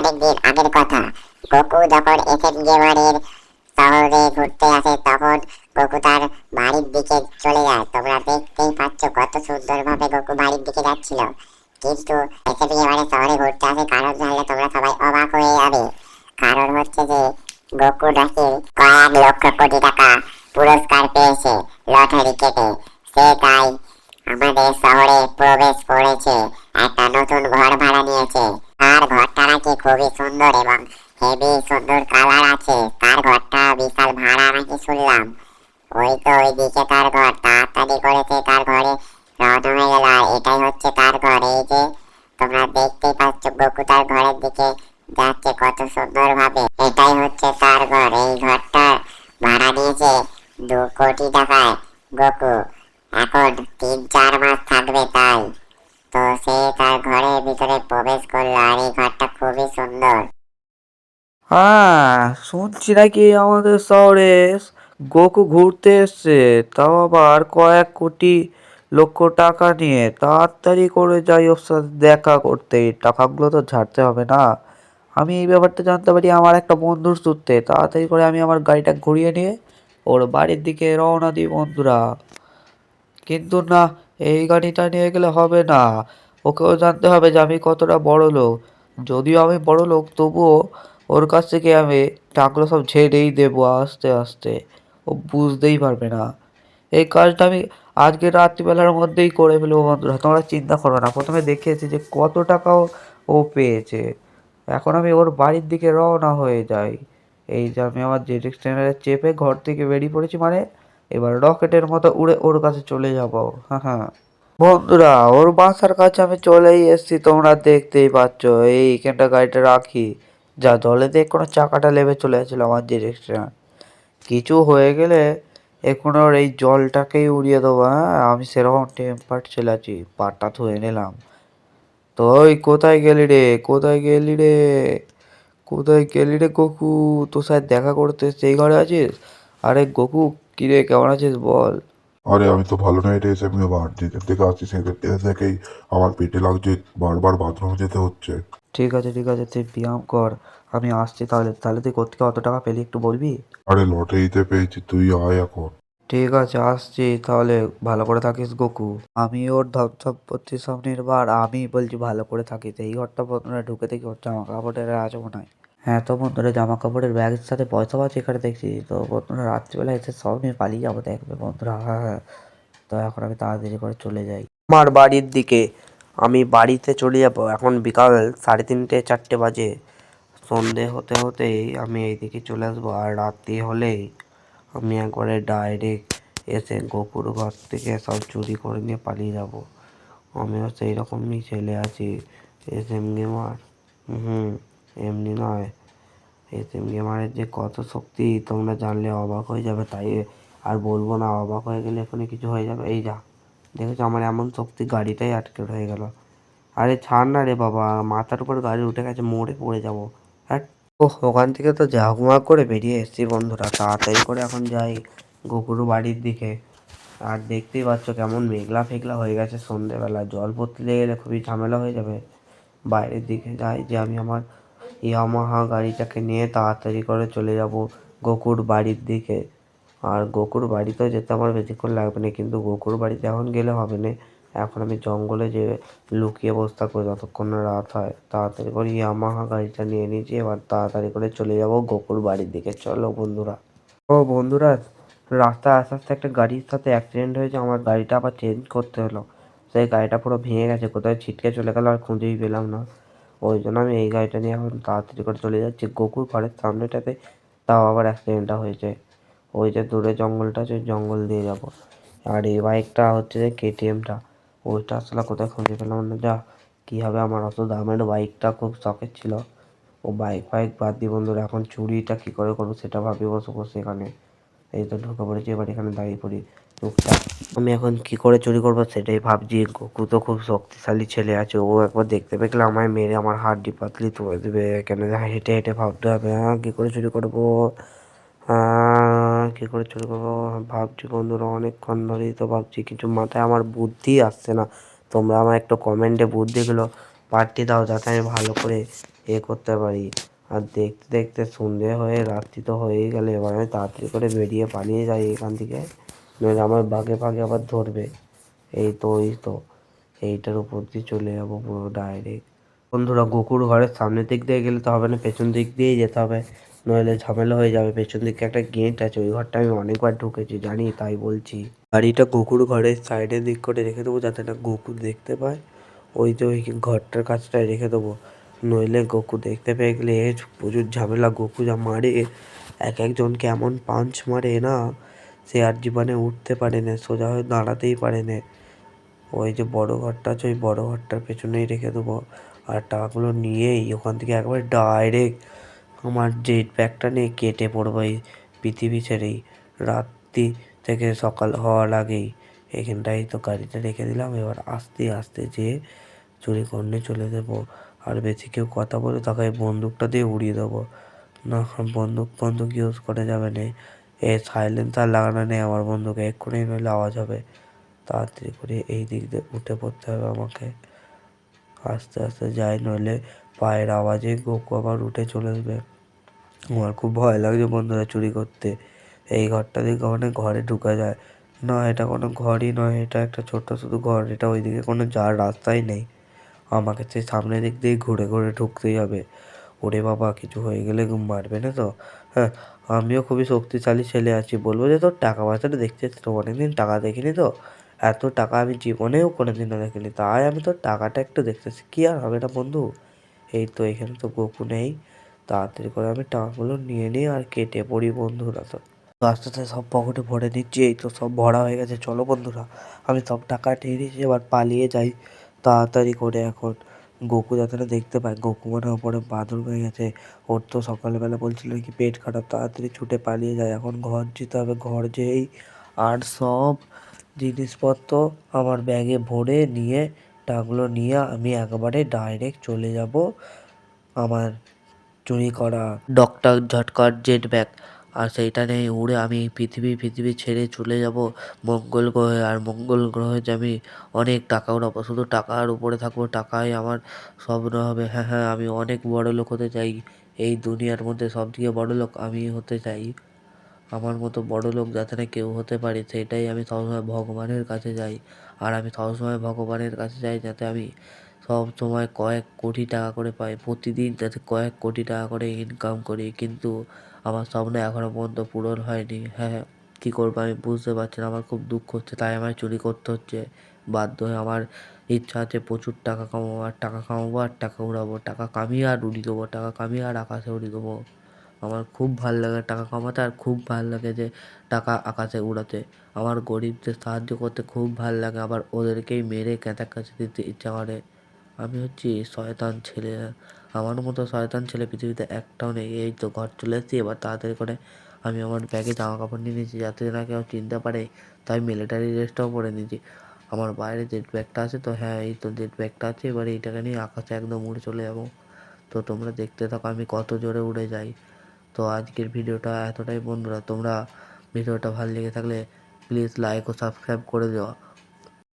অনেকদিন আগের কথা। গোকু যখন এসএম গেমারের শহরে ঘুরতে আসে তখন গোকু তার বাড়ির দিকে চলে যায়। তোমরা দেখতেই পাচ্ছ কত সুন্দরভাবে গোকু বাড়ির দিকে যাচ্ছিল। কিন্তু এসএম গেমারের শহরে ঘুরতে আসে কারণ জানলে তোমরা সবাই অবাক হয়ে যাবে। কারণ হচ্ছে যে গোকু নাকি কয়েক লক্ষ কোটি টাকা পুরস্কার পেয়েছে লটারি কেটে। সে তাই আমাদের শহরে প্রবেশ করেছে, একটা নতুন ঘর ভাড়া নিয়েছে। তার ঘরটা নাকি খুবই সুন্দর এবং হেভি সুন্দর কালার আছে। তার ঘরটা বিশাল ভাড়া নাকি শুনলাম। ওই তো ওইদিকে তার ঘর, তাড়াতাড়ি করেছে তার ঘরে রওনা হয়ে গেল। আর এটাই হচ্ছে তার ঘর। এই যে তোমরা দেখতেই পাচ্ছ গোকু তার ঘরের দিকে যাচ্ছে কত সুন্দর ভাবে। এটাই হচ্ছে তার ঘর। এই ঘরটা ভাড়া নিয়েছে 2 কোটি টাকায় গোকু। এখন 3-4 মাস থাকবে তাই। তো সে তার ঘরের ভিতরে প্রবেশ করলো আর এই ঘরটা খুবই সুন্দর। হ্যাঁ, শুনছি নাকি আমাদের শহরে গোকু ঘুরতে এসছে, তাও আবার কয়েক কোটি লক্ষ টাকা নিয়ে। তাড়াতাড়ি করে যাই ওর সাথে দেখা করতে, এই টাকাগুলো তো ঝাড়তে হবে না। আমি এই ব্যাপারটা জানতে পারি আমার একটা বন্ধুর সূত্রে। তাড়াতাড়ি করে আমি আমার গাড়িটা ঘুরিয়ে নিয়ে ওর বাড়ির দিকে রওনা দিই বন্ধুরা। কিন্তু না, এই গাড়িটা নিয়ে গেলে হবে না। ওকেও জানতে হবে যে আমি কতটা বড় লোক। যদিও আমি বড় লোক তবুও ওর কাছ থেকে আমি টাকাগুলো সব ঝেড়েই দেবো আস্তে আস্তে। ও বুঝতেই পারবে না। এই কাজটা আমি আজকে রাত্রিবেলার মধ্যেই করে ফেলবো বন্ধুরা, তোমরা চিন্তা করো না। প্রথমে দেখিয়েছি যে কত টাকাও ও পেয়েছে। এখন আমি ওর বাড়ির দিকে রওনা হয়ে যাই। এই যে আমি আমার জেট এক্সটেন্ডারে চেপে ঘর থেকে বেরিয়ে পড়েছি, মানে এবার রকেটের মতো উড়ে ওর কাছে চলে যাব। হ্যাঁ হ্যাঁ বন্ধুরা, ওর বাসার কাছে আমি চলেই এসেছি, তোমরা দেখতেই পাচ্ছ। এইখানটা গাড়িটা রাখি, যা জলে দিয়ে কোনো চাকাটা লেবে চলে আসছিল আমার ডিরেকশন। কিছু হয়ে গেলে এখন ওর এই জলটাকেই উড়িয়ে দেবো। হ্যাঁ, আমি সেরকম টেম্পার্ড ছেলে আছি, পাটা ধুয়ে নিলাম। তো ওই কোথায় গেলি রে, কোথায় গেলি রে, কোথায় গেলি রে গোকু? তোর সাথে দেখা করতে সেই ঘরে আছিস? আরে গোকু, কিরে কেমন আছিস বল? আরে আমি তো ভালো নাই রে, এসে বার যেখান থেকে আসছি সেখান থেকেই আমার পেটে লাগছে, বারবার বাথরুমে যেতে হচ্ছে। ঠিক আছে ঠিক আছে, তুই ব্যায়াম কর, আমি আসছি তাহলে। তাহলে তুই কোথেকে অত টাকা পেলি একটু বলবি? আরে লটারিতে পেয়েছি, তুই আয় এখন। ঠিক আছে আসছি তাহলে। ভালো করে থাকিস গোকু। আমি ওর ধপধপতির সামনের বার আমি বলছি ভালো করে থাকিস। এই ঘরটা বন্ধুরা ঢুকে দেখি ওর জামা কাপড়ের আছে মনে হয়। হ্যাঁ তো বন্ধুরা, জামা কাপড়ের ব্যাগের সাথে পয়সাও আছে এখানে দেখছি। তো বন্ধুরা রাত্রিবেলা এসে সব নিয়ে পালিয়ে যাবো, দেখবে বন্ধুরা। হ্যাঁ হ্যাঁ, তো এখন আমি তাড়াতাড়ি করে চলে যাই আমার বাড়ির দিকে। আমি বাড়িতে চলে যাব, এখন বিকাল 3:30-4টে বাজে। সন্ধে হতে হতেই আমি এইদিকে চলে আসবো। আর রাত্রি হলেই আমি একবারে ডাইরেক্ট এসে গোকুর ঘর থেকে সব চুরি করে নিয়ে পালিয়ে যাব। আমিও সেই রকমই ছেলে আছি, এসএম গেমার। হুম, এমনি নয়। এসএম গেমারের যে কত শক্তি তোমরা জানলে অবাক হয়ে যাবে। তাই আর বলবো না, অবাক হয়ে গেলে এখনই কিছু হয়ে যাবে। এই যা দেখেছো আমার এমন শক্তি, গাড়িটাই আটকে হয়ে গেল। আরে ছাড় না রে বাবা, মাথার উপর গাড়ি উঠে গেছে, মরে পড়ে যাবো। হ্যাঁ, ওখান থেকে তো ঝাঁকুমাক করে বেরিয়ে এসেছি বন্ধুরা। তাড়াতাড়ি করে এখন যাই গোকুর বাড়ির দিকে। আর দেখতেই পাচ্ছ কেমন মেঘলা ফেঘলা হয়ে গেছে, সন্ধেবেলা জল পড়তে গেলে খুবই ঝামেলা হয়ে যাবে। বাইরের দিকে যাই যে আমি আমার ইয়ামাহা গাড়িটাকে নিয়ে তাড়াতাড়ি করে চলে যাব গোকুর বাড়ির দিকে। আর গোকুর বাড়িতেও যেতে আমার বেশিক্ষণ লাগবে না, কিন্তু গোকুর বাড়িতে এখন গেলে হবে না। এখন আমি জঙ্গলে যে লুকিয়ে বসে থাকবো যতক্ষণ না রাত হয়। তাড়াতাড়ি করে ইয়ামাহা গাড়িটা নিয়ে নিয়েছি, এবার তাড়াতাড়ি করে চলে যাব গোকুর বাড়ির দিকে। চলো বন্ধুরা। ও বন্ধুরা, রাস্তায় আস্তে আস্তে একটা গাড়ির সাথে অ্যাক্সিডেন্ট হয়েছে। আমার গাড়িটা আবার চেঞ্জ করতে হলো। সেই গাড়িটা পুরো ভেঙে গেছে, কোথায় ছিটকে চলে গেল আর খুঁজেই পেলাম না। ওই জন্য আমি এই গাড়িটা নিয়ে এখন তাড়াতাড়ি করে চলে যাচ্ছি গোকুর ঘরের সামনেটাতে। তাও আবার অ্যাক্সিডেন্টটা হয়েছে। ওই যে দূরে জঙ্গলটা আছে, ওই জঙ্গল দিয়ে যাব। আর এই বাইকটা হচ্ছে যে কেটিএমটা, ওইটা আসলে কোথায় খুঁজে পেলাম না। যা কী হবে, আমার অত দামের বাইকটা খুব শখের ছিল। ও বাইক ফাইক বাদ দিয়ে বন্ধুরা এখন চুরিটা কী করে করবো সেটা ভাবি বসে বসে এখানে। এই তো ঢুকে পড়েছি, এবার এখানে দাঁড়িয়ে পড়ি চুপচাপ। আমি এখন কি করে চুরি করবো সেটাই ভাবছি। গোকু তো খুব শক্তিশালী ছেলে আছে, ও একবার দেখতে পেলে আমায় মেরে আমার হাড্ডি পাতলি তুলে দেবে। কেন হেঁটে হেঁটে ভাবতে হবে, হ্যাঁ কী করে চুরি করবো, কী করে চুরি করবো ভাবছি বন্ধুরা। অনেকক্ষণ ধরেই তো ভাবছি, কিছু মাথায় আমার বুদ্ধি আসছে না। তোমরা আমার একটু কমেন্টে বুদ্ধিগুলো পাঠিয়ে দাও যাতে আমি ভালো করে করতে পারি। আর দেখতে দেখতে সন্ধে হয়ে রাত্রি তো হয়েই গেলে, এবার আমি তাড়াতাড়ি করে বেরিয়ে পালিয়ে যাই এখান থেকে, নইলে আমার বাঘে ফাঘে আবার ধরবে। এই তো এইটার উপর দিয়ে চলে যাবো পুরো ডাইরেক্ট। বন্ধুরা, গোকুর ঘরের সামনের দিক দিয়ে গেলে তো হবে না, পেছন দিক দিয়েই যেতে হবে, নইলে ঝামেলা হয়ে যাবে। পেছন দিকে একটা গেট আছে, ওই ঘরটা আমি অনেকবার ঢুকেছি জানি, তাই বলছি। গাড়িটা গোকুর ঘরের সাইডের দিক করে রেখে দেবো, যাতে না গোকু দেখতে পায়। ওই যে ওই ঘরটার কাছটায় রেখে দেবো, নইলে গোকু দেখতে পেয়ে গেলে প্রচুর ঝামেলা। গোকু যা মারে, এক একজনকে এমন পাঞ্চ মারে না, সে আর জীবনে উঠতে পারে না, সোজা হয়ে দাঁড়াতেই পারে না। ওই যে বড় ঘরটা আছে, ওই বড় ঘরটার পেছনেই রেখে দেবো। আর টাকাগুলো নিয়েই ওখান থেকে একবার ডাইরেক্ট আমার জেট প্যাকটা নিয়ে কেটে পড়বো এই পৃথিবী ছেড়েই, রাত্রি থেকে সকাল হওয়ার আগেই। এখানটাই তো গাড়িটা রেখে দিলাম, এবার আস্তে আস্তে যেয়ে চুরি করতে চলে যাবো। আর বেশি কেউ কথা বলে তাকে বন্দুকটা দিয়ে উড়িয়ে দেবো। না, বন্দুক ইউজ করা যাবে না, সাইলেন্সার লাগানো নেই আমার বন্দুকে, এক্ষুনি নইলে আওয়াজ হবে। তাড়াতাড়ি করে এই দিক দিয়ে উঠে পড়তে হবে আমাকে, আস্তে আস্তে যাই, নইলে পায়ের আওয়াজে গোকু আবার উঠে চলে আসবে। আমার খুব ভয় লাগছে বন্ধুরা চুরি করতে। এই ঘরটা দিয়ে ঘরে ঢুকা যায় না, এটা কোনো ঘরই নয়, এটা একটা ছোট্ট শুধু ঘর, এটা ওইদিকে কোনো যাওয়ার রাস্তাই নেই। আমাকে সেই সামনের দিক দিয়ে ঘুরে ঘুরে ঢুকতেই হবে। ওরে বাবা, কিছু হয়ে গেলে মারবে না তো? হ্যাঁ, আমিও খুবই শক্তিশালী ছেলে আছি, বলবো যে তোর টাকা পয়সাটা দেখতে তো অনেকদিন টাকা দেখিনি তো, এত টাকা আমি জীবনেও কোনোদিনও দেখিনি, তাই আমি তোর টাকাটা একটু দেখতেছি, কি আর হবে না বন্ধু। এই তো এখানে তো গোকু নেই, তাড়াতাড়ি করে আমি টাকাগুলো নিয়ে নিই আর কেটে পড়ি বন্ধুরা। তো আস্তে আস্তে সব পকেটে ভরে নিচ্ছি, এই তো সব ভরা হয়ে গেছে। চলো বন্ধুরা, আমি সব টাকা নিয়ে নিয়েছি, এবার পালিয়ে যাই তাড়াতাড়ি করে। এখন গোকু যাতে না দেখতে পায়, গোকু মনে হয় ওপরে বাদর হয়ে গেছে, ওর তো সকালবেলা বলছিল কি পেট খারাপ, তাড়াতাড়ি ছুটে পালিয়ে যায়। এখন ঘর যেতে হবে, ঘর যেই আর সব জিনিসপত্র আমার ব্যাগে ভরে নিয়ে, টাকাগুলো নিয়ে আমি একবারে ডাইরেক্ট চলে যাব আমার চুরি করা ডক্টর ঝটকার জেট ব্যাগ, আর সেইটা নিয়ে উড়ে আমি পৃথিবী ছেড়ে চলে যাব মঙ্গল গ্রহে। আর মঙ্গল গ্রহে যে আমি অনেক টাকা উড়াবো, শুধু টাকার উপরে থাকবো, টাকাই আমার স্বপ্ন হবে। হ্যাঁ হ্যাঁ, আমি অনেক বড় লোক হতে চাই, এই দুনিয়ার মধ্যে সব থেকে বড় লোক আমি হতে চাই। আমার মতো বড় লোক যাতে না কেউ হতে পারে, সেটাই আমি সবসময় ভগবানের কাছে যাই। আর আমি সবসময় ভগবানের কাছে যাই যাতে আমি সব সময় কয়েক কোটি টাকা করে পাই, প্রতিদিন যাতে কয়েক কোটি টাকা করে ইনকাম করি। কিন্তু আমার স্বপ্ন এখনও পর্যন্ত পূরণ হয়নি। হ্যাঁ, কী করবো আমি বুঝতে পারছি না, আমার খুব দুঃখ হচ্ছে, তাই আমার চুরি করতে হচ্ছে বাধ্য হয়ে। আমার ইচ্ছা আছে প্রচুর টাকা কামাবো, আর টাকা কামাবো, আর টাকা উড়াবো, টাকা কামিয়ে আর উড়িয়ে দেবো, টাকা কামিয়ে আর আকাশে উড়িয়ে দেবো। আমার খুব ভাল লাগে টাকা কামাতে, আর খুব ভাল লাগে যে টাকা আকাশে উড়াতে। আমার গরিবদের সাহায্য করতে খুব ভাল লাগে, আবার ওদেরকেই মেরে ক্যাঁচাকাচি দিতে ইচ্ছা করে। আমি হচ্ছি শয়তান ছেলে, আমার মতো শয়তান ছেলে পৃথিবীতে একটাও নেই। এই তো ঘর চলে এসেছি, এবার তাড়াতাড়ি করে আমি আমার ব্যাগে জামা কাপড় নিয়ে নিয়েছি, যাতে না কেউ চিনতে পারে, তাই মিলিটারি ড্রেসটাও পরে নিয়েছি। আমার বাইরে জেট ব্যাগটা আছে তো, হ্যাঁ এই তো জেট ব্যাগটা আছে, এবার এইটাকে নিয়ে আকাশে একদম উড়ে চলে যাবো। তো তোমরা দেখতে থাকো আমি কত জোরে উড়ে যাই। তো আজকের ভিডিওটা এতটাই বন্ধুরা, তোমরা ভিডিওটা ভালো লেগে থাকলে প্লিজ লাইক ও সাবস্ক্রাইব করে দেওয়া।